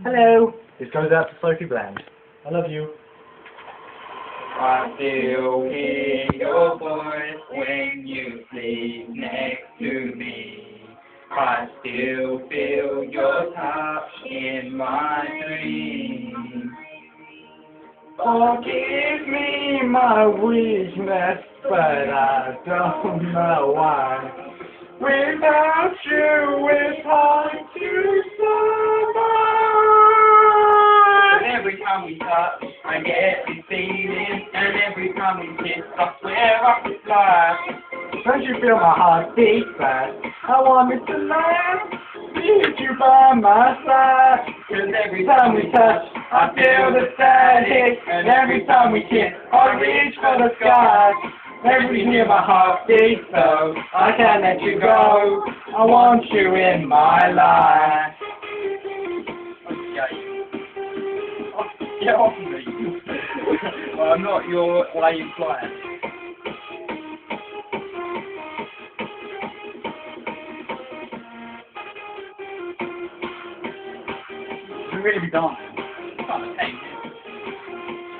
Hello. This goes out to Sophie Bland. I love you. I still hear your voice when you sleep next to me. I still feel your touch in my dreams. Forgive me my weakness, but I don't know why. Without you, it's hard to survive. And every time we touch, I get this feeling. And every time we kiss, I swear I could fly. Don't you feel my heart beat fast? I want it to last. Need you by my side. 'Cause every time we touch, I feel the static. And every time we kiss, I reach for the sky. Every hear my heart beat so I can't let you go. I want you in my life. Okay. Oh, get off me. I'm not your lame client. You're really be done. I'm trying to tame you.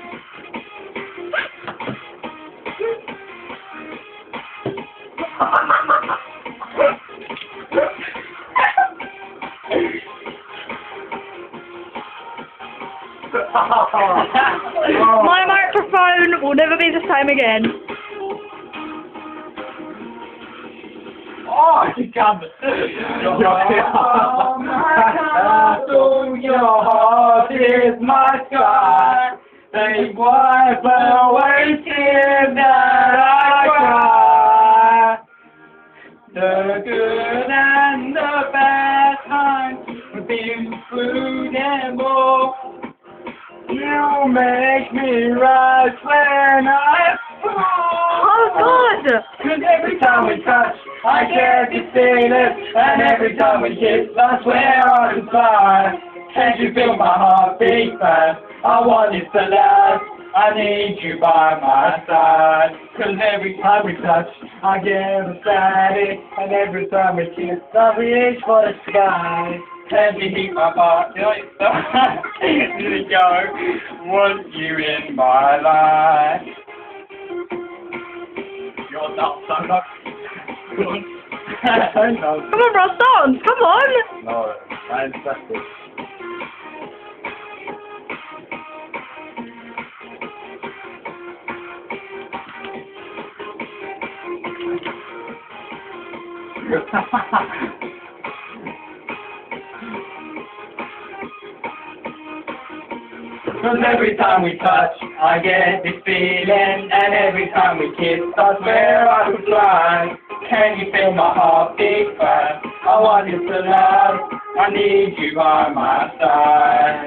My microphone will never be the same again. Oh, you can't. Your heart is my sky. They wipe away tears that I cry. The good and the bad times have been through them all. You make me rise when I fall. Oh God! 'Cause every time we touch, I get this feeling, and every time we kiss, I swear I can fly. Can't you feel my heart beat fast? I want it to last. I need you by my side. 'Cause every time we touch, I get a static, and every time we kiss, I reach for the sky. Let me heat my heart till it starts to go. Want you in my life. You're not so much. No, Come on, Ross, dance! Come on! no, I'm disgusted. Cause every time we touch, I get this feeling, and every time we kiss, I swear I could fly. Can you feel my heart beat fast? I want it to last. I need you by my side.